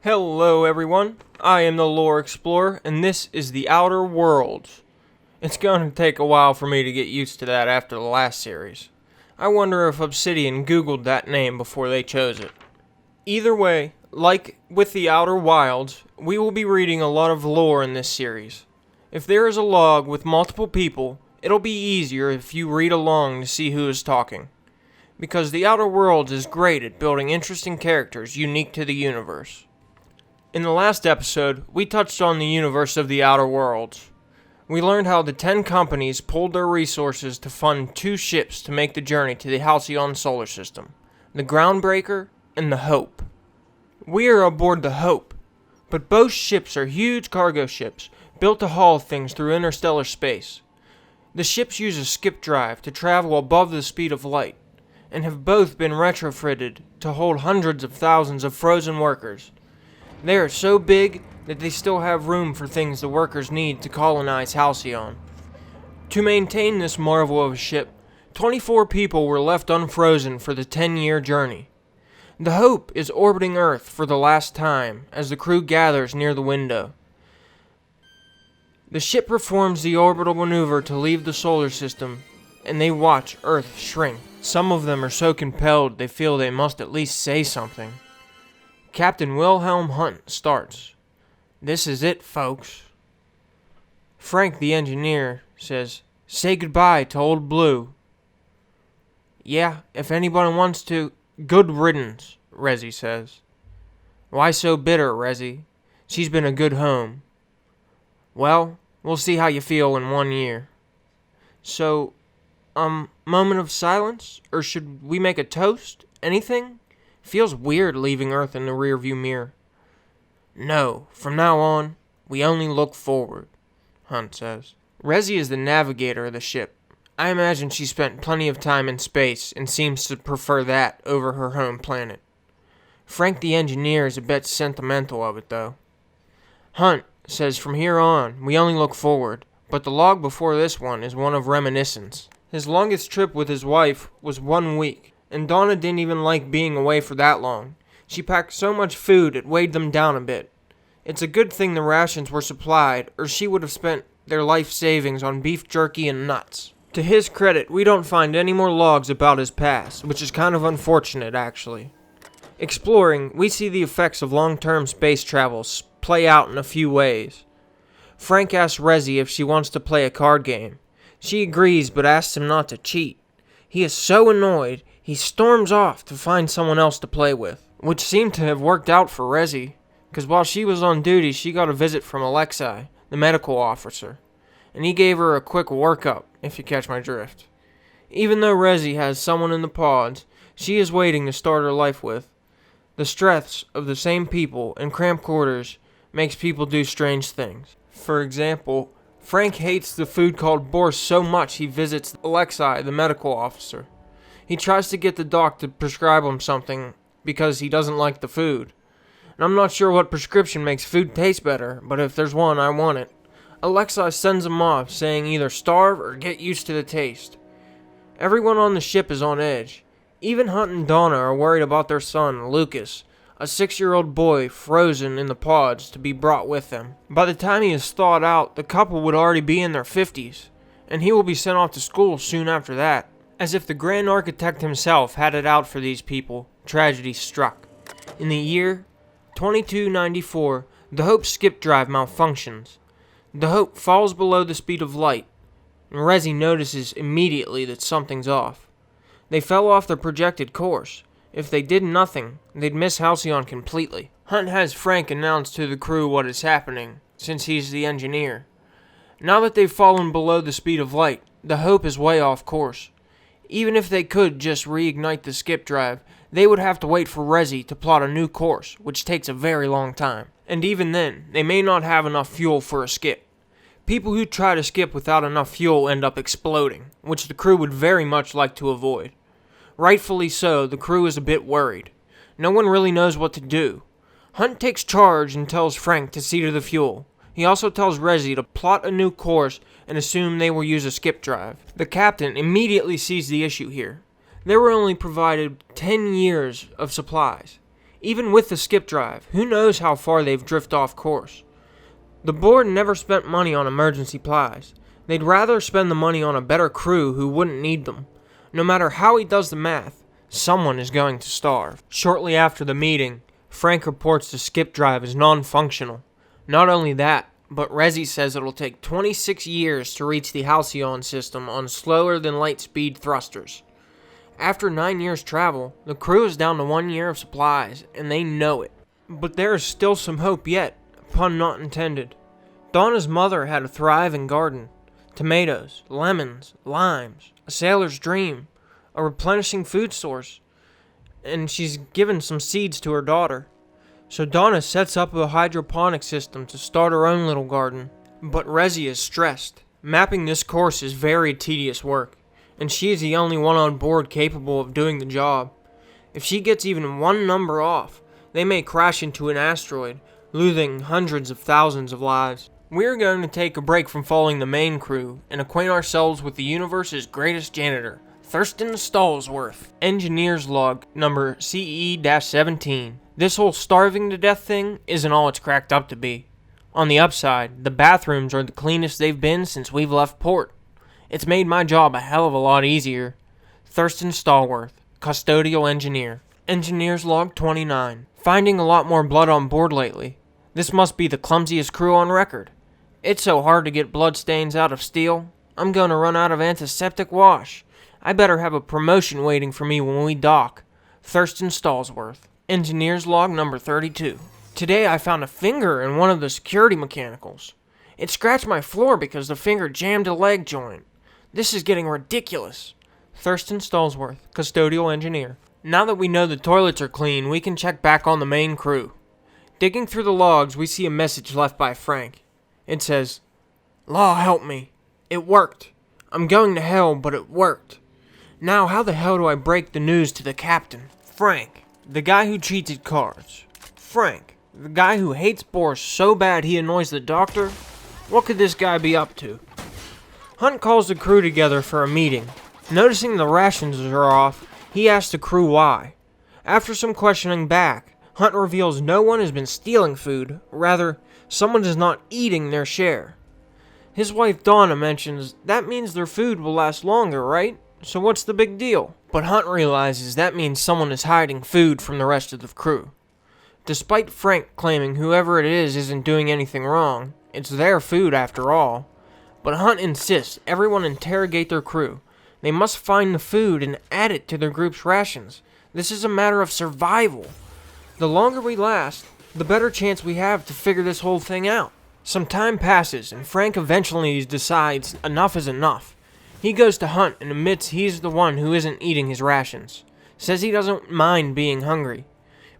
Hello everyone, I am the Lore Explorer, and this is the Outer Worlds. It's going to take a while for me to get used to that after the last series. I wonder if Obsidian googled that name before they chose it. Either way, like with the Outer Wilds, we will be reading a lot of lore in this series. If there is a log with multiple people, it'll be easier if you read along to see who is talking. Because the Outer Worlds is great at building interesting characters unique to the universe. In the last episode, we touched on the universe of the Outer Worlds. We learned how the 10 companies pulled their resources to fund 2 ships to make the journey to the halcyon solar system, the Groundbreaker and the Hope. We are aboard the Hope, but both ships are huge cargo ships built to haul things through interstellar space. The ships use a skip drive to travel above the speed of light, and have both been retrofitted to hold hundreds of thousands of frozen workers. They are so big that they still have room for things the workers need to colonize Halcyon. To maintain this marvel of a ship, 24 people were left unfrozen for the 10-year journey. The Hope is orbiting Earth for the last time as the crew gathers near the window. The ship performs the orbital maneuver to leave the solar system, and they watch Earth shrink. Some of them are so compelled they feel they must at least say something. Captain Wilhelm Hunt starts. "This is it, folks." Frank, the engineer, says, "Say goodbye to Old Blue." "Yeah, if anybody wants to." "Good riddance," Resi says. "Why so bitter, Resi? She's been a good home." "Well, we'll see how you feel in 1 year." So, moment of silence? Or should we make a toast? Anything? Feels weird leaving Earth in the rearview mirror. "No, from now on, we only look forward," Hunt says. Resi is the navigator of the ship. I imagine she spent plenty of time in space and seems to prefer that over her home planet. Frank the engineer is a bit sentimental of it, though. Hunt says from here on, we only look forward, but the log before this one is one of reminiscence. His longest trip with his wife was 1 week. And Donna didn't even like being away for that long. She packed so much food it weighed them down a bit. It's a good thing the rations were supplied, or she would have spent their life savings on beef jerky and nuts. To his credit, we don't find any more logs about his past, which is kind of unfortunate actually. Exploring, we see the effects of long-term space travel play out in a few ways. Frank asks Resi if she wants to play a card game. She agrees but asks him not to cheat. He is so annoyed, he storms off to find someone else to play with, which seemed to have worked out for Resi, because while she was on duty, she got a visit from Alexei, the medical officer, and he gave her a quick workup, if you catch my drift. Even though Resi has someone in the pods she is waiting to start her life with, the stress of the same people in cramped quarters makes people do strange things. For example, Frank hates the food called borscht so much he visits Alexei, the medical officer. He tries to get the doc to prescribe him something because he doesn't like the food. And I'm not sure what prescription makes food taste better, but if there's one, I want it. Alexei sends him off, saying either starve or get used to the taste. Everyone on the ship is on edge. Even Hunt and Donna are worried about their son, Lucas, a 6-year-old boy frozen in the pods to be brought with them. By the time he is thawed out, the couple would already be in their 50s, and he will be sent off to school soon after that. As if the Grand Architect himself had it out for these people, tragedy struck. In the year 2294, the Hope's skip drive malfunctions. The Hope falls below the speed of light, and Resi notices immediately that something's off. They fell off their projected course. If they did nothing, they'd miss Halcyon completely. Hunt has Frank announce to the crew what is happening, since he's the engineer. Now that they've fallen below the speed of light, the Hope is way off course. Even if they could just reignite the skip drive, they would have to wait for Resi to plot a new course, which takes a very long time. And even then, they may not have enough fuel for a skip. People who try to skip without enough fuel end up exploding, which the crew would very much like to avoid. Rightfully so, the crew is a bit worried. No one really knows what to do. Hunt takes charge and tells Frank to see to the fuel. He also tells Resi to plot a new course and assume they will use a skip drive. The captain immediately sees the issue here. They were only provided 10 years of supplies. Even with the skip drive, who knows how far they've drifted off course. The board never spent money on emergency supplies. They'd rather spend the money on a better crew who wouldn't need them. No matter how he does the math, someone is going to starve. Shortly after the meeting, Frank reports the skip drive is non-functional. Not only that, but Resi says it'll take 26 years to reach the halcyon system on slower than light speed thrusters. After 9 years travel, the crew is down to 1 year of supplies, and they know it. But there is still some hope yet, pun not intended. Donna's mother had a thriving garden. Tomatoes, lemons, limes, a sailor's dream, a replenishing food source, and she's given some seeds to her daughter. So Donna sets up a hydroponic system to start her own little garden. But Resi is stressed. Mapping this course is very tedious work, and she is the only one on board capable of doing the job. If she gets even one number off, they may crash into an asteroid, losing hundreds of thousands of lives. We're going to take a break from following the main crew and acquaint ourselves with the universe's greatest janitor, Thurston Stallsworth. Engineer's log number CE-17. This whole starving to death thing isn't all it's cracked up to be. On the upside, the bathrooms are the cleanest they've been since we've left port. It's made my job a hell of a lot easier. Thurston Stallsworth, custodial engineer. Engineer's log 29. Finding a lot more blood on board lately. This must be the clumsiest crew on record. It's so hard to get blood stains out of steel. I'm going to run out of antiseptic wash. I better have a promotion waiting for me when we dock. Thurston Stallsworth. Engineer's log number 32. Today I found a finger in one of the security mechanicals. It scratched my floor because the finger jammed a leg joint. This is getting ridiculous. Thurston Stallsworth, custodial engineer. Now that we know the toilets are clean, we can check back on the main crew. Digging through the logs, we see a message left by Frank. It says, "Law help me. It worked. I'm going to hell, but it worked. Now how the hell do I break the news to the captain?" Frank, the guy who cheats at cards. Frank, the guy who hates Boris so bad he annoys the doctor. What could this guy be up to? Hunt calls the crew together for a meeting. Noticing the rations are off, he asks the crew why. After some questioning back, Hunt reveals no one has been stealing food, rather, someone is not eating their share. His wife Donna mentions that means their food will last longer, right? So what's the big deal? But Hunt realizes that means someone is hiding food from the rest of the crew. Despite Frank claiming whoever it is isn't doing anything wrong, it's their food after all. But Hunt insists everyone interrogate their crew. They must find the food and add it to their group's rations. This is a matter of survival. The longer we last, the better chance we have to figure this whole thing out. Some time passes, and Frank eventually decides enough is enough. He goes to Hunt and admits he's the one who isn't eating his rations. Says he doesn't mind being hungry.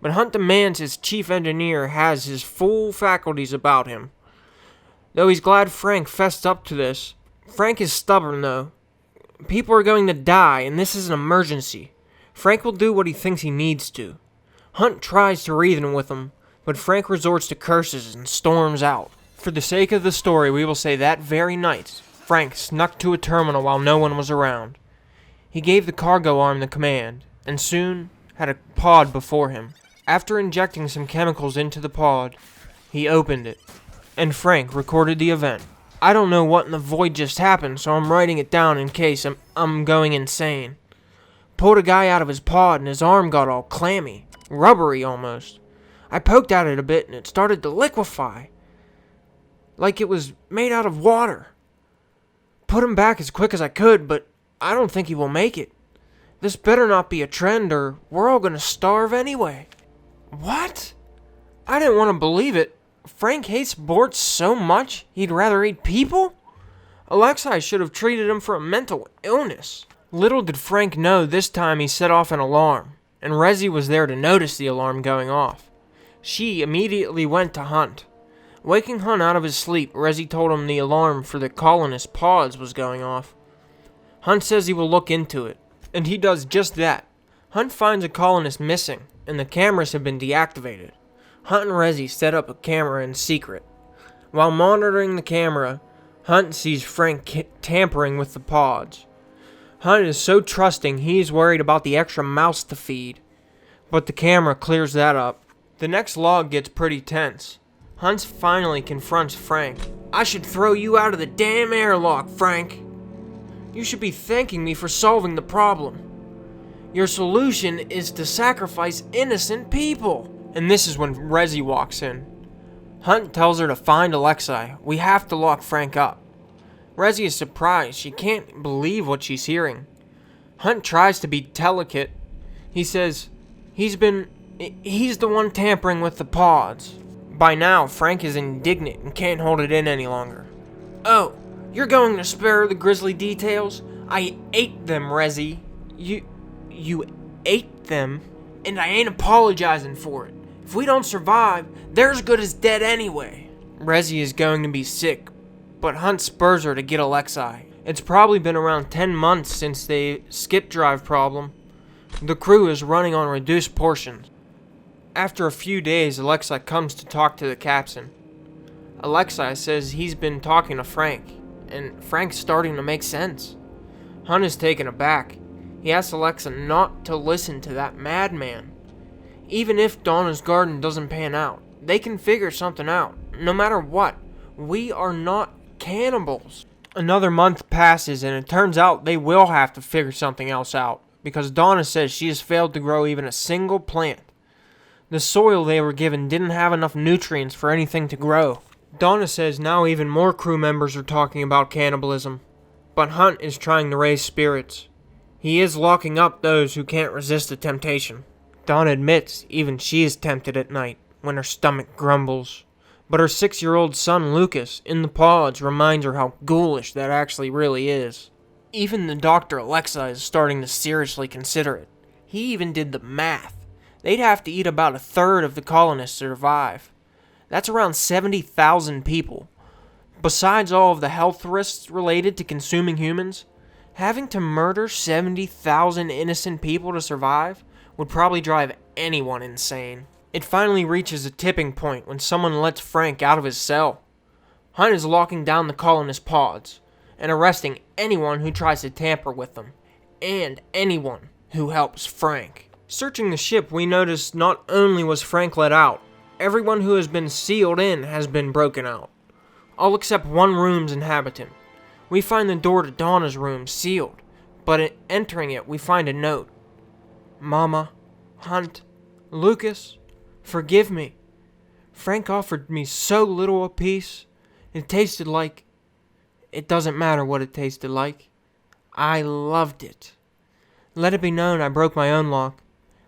But Hunt demands his chief engineer has his full faculties about him. Though he's glad Frank fessed up to this, Frank is stubborn though. People are going to die, and this is an emergency. Frank will do what he thinks he needs to. Hunt tries to reason with him, but Frank resorts to curses and storms out. For the sake of the story, we will say that very night, Frank snuck to a terminal while no one was around. He gave the cargo arm the command, and soon had a pod before him. After injecting some chemicals into the pod, he opened it, and Frank recorded the event. I don't know what in the void just happened, so I'm writing it down in case I'm going insane. Pulled a guy out of his pod and his arm got all clammy, rubbery almost. I poked at it a bit and it started to liquefy, like it was made out of water. Put him back as quick as I could, but I don't think he will make it. This better not be a trend or we're all gonna starve anyway. What? I didn't want to believe it. Frank hates Bort so much he'd rather eat people? Alexei should have treated him for a mental illness. Little did Frank know this time he set off an alarm, and Resi was there to notice the alarm going off. She immediately went to Hunt. Waking Hunt out of his sleep, Resi told him the alarm for the colonist pods was going off. Hunt says he will look into it, and he does just that. Hunt finds a colonist missing, and the cameras have been deactivated. Hunt and Resi set up a camera in secret. While monitoring the camera, Hunt sees Frank tampering with the pods. Hunt is so trusting he's worried about the extra mouse to feed. But the camera clears that up. The next log gets pretty tense. Hunt finally confronts Frank. "I should throw you out of the damn airlock, Frank. You should be thanking me for solving the problem. Your solution is to sacrifice innocent people." And this is when Resi walks in. Hunt tells her to find Alexei. We have to lock Frank up. Resi is surprised. She can't believe what she's hearing. Hunt tries to be delicate. He says he's the one tampering with the pods. By now, Frank is indignant and can't hold it in any longer. "Oh, you're going to spare the Grisly details? I ate them, Resi." You ate them? And I ain't apologizing for it. If we don't survive, they're as good as dead anyway. Resi is going to be sick, but Hunt spurs her to get Alexei. It's probably been around 10 months since the skip drive problem. The crew is running on reduced portions. After a few days, Alexei comes to talk to the captain. Alexei says he's been talking to Frank, and Frank's starting to make sense. Hunt is taken aback. He asks Alexa not to listen to that madman. Even if Donna's garden doesn't pan out, they can figure something out. No matter what, we are not cannibals. Another month passes and it turns out they will have to figure something else out, because Donna says she has failed to grow even a single plant. The soil they were given didn't have enough nutrients for anything to grow. Donna says now even more crew members are talking about cannibalism, but Hunt is trying to raise spirits. He is locking up those who can't resist the temptation. Donna admits even she is tempted at night when her stomach grumbles. But her 6-year-old son Lucas in the pods reminds her how ghoulish that actually really is. Even the Dr. Alexei is starting to seriously consider it. He even did the math. They'd have to eat about a third of the colonists to survive. That's around 70,000 people. Besides all of the health risks related to consuming humans, having to murder 70,000 innocent people to survive would probably drive anyone insane. It finally reaches a tipping point when someone lets Frank out of his cell. Hunt is locking down the colonist pods and arresting anyone who tries to tamper with them, and anyone who helps Frank. Searching the ship, we notice not only was Frank let out, everyone who has been sealed in has been broken out. All except one room's inhabitant. We find the door to Donna's room sealed, but entering it we find a note. "Mama, Hunt, Lucas, forgive me. Frank offered me so little a piece. It tasted like... It doesn't matter what it tasted like. I loved it. Let it be known I broke my own lock.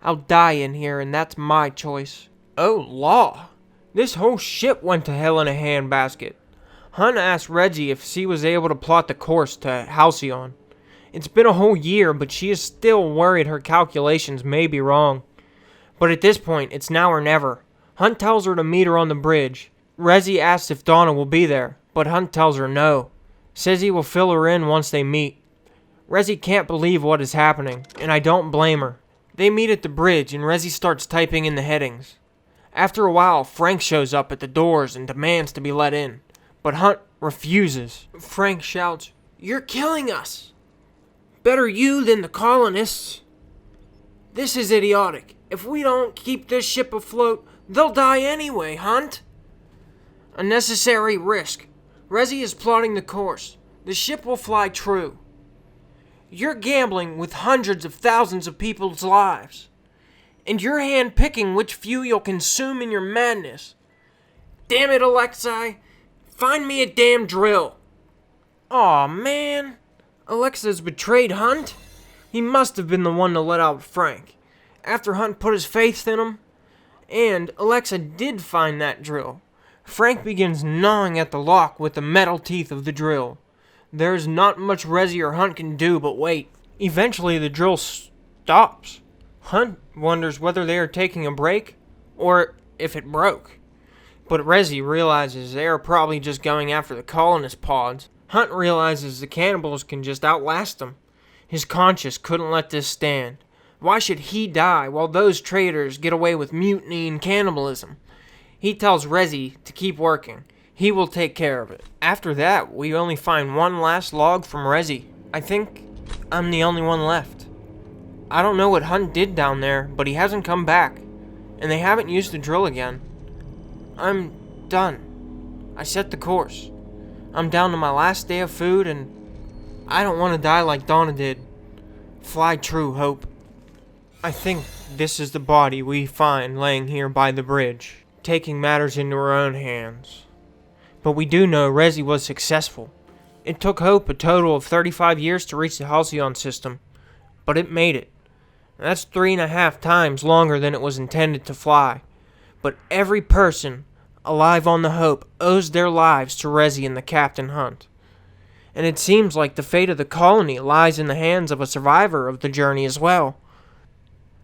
I'll die in here, and that's my choice." Oh, law. This whole ship went to hell in a handbasket. Hunt asked Reggie if she was able to plot the course to Halcyon. It's been a whole year, but she is still worried her calculations may be wrong. But at this point, it's now or never. Hunt tells her to meet her on the bridge. Reggie asks if Donna will be there, but Hunt tells her no. Says he will fill her in once they meet. Reggie can't believe what is happening, and I don't blame her. They meet at the bridge, and Reggie starts typing in the headings. After a while, Frank shows up at the doors and demands to be let in. But Hunt refuses. Frank shouts, "You're killing us! Better you than the colonists! This is idiotic. If we don't keep this ship afloat, they'll die anyway, Hunt!" Unnecessary risk. Resi is plotting the course. The ship will fly true. You're gambling with hundreds of thousands of people's lives. And you're hand-picking which few you'll consume in your madness. Damn it, Alexei! Find me a damn drill. Aw, man. Alexa's betrayed Hunt? He must have been the one to let out Frank, after Hunt put his faith in him. And Alexa did find that drill. Frank begins gnawing at the lock with the metal teeth of the drill. There's not much Resi or Hunt can do but wait. Eventually the drill stops. Hunt wonders whether they are taking a break, or if it broke. But Resi realizes they are probably just going after the colonist pods. Hunt realizes the cannibals can just outlast them. His conscience couldn't let this stand. Why should he die while those traitors get away with mutiny and cannibalism? He tells Resi to keep working. He will take care of it. After that, we only find one last log from Resi. I think I'm the only one left. I don't know what Hunt did down there, but he hasn't come back, and they haven't used the drill again. I'm done. I set the course. I'm down to my last day of food, and I don't want to die like Donna did. Fly true, Hope. I think this is the body we find laying here by the bridge, taking matters into her own hands. But we do know Resi was successful. It took Hope a total of 35 years to reach the halcyon system, but it made it. That's 3.5 times longer than it was intended to fly. But every person alive on the Hope owes their lives to Resi and the Captain Hunt. And it seems like the fate of the colony lies in the hands of a survivor of the journey as well.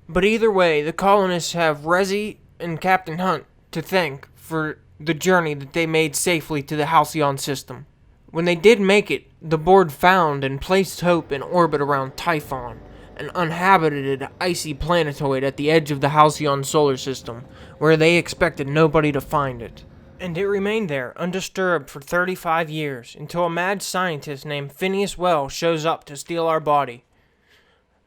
But either way, the colonists have Resi and Captain Hunt to thank for the journey that they made safely to the halcyon system. When they did make it, the board found and placed Hope in orbit around Typhon, an uninhabited icy planetoid at the edge of the halcyon solar system, where they expected nobody to find it. And it remained there, undisturbed, for 35 years, until a mad scientist named Phineas Wells shows up to steal our body.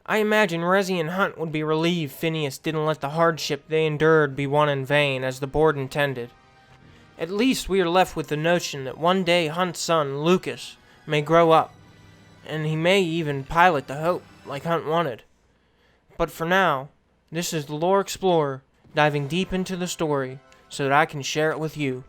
I imagine Resi and Hunt would be relieved Phineas didn't let the hardship they endured be won in vain, as the board intended. At least we are left with the notion that one day Hunt's son, Lucas, may grow up, and he may even pilot the Hope, like Hunt wanted. But for now, this is the Lore Explorer, diving deep into the story, so that I can share it with you.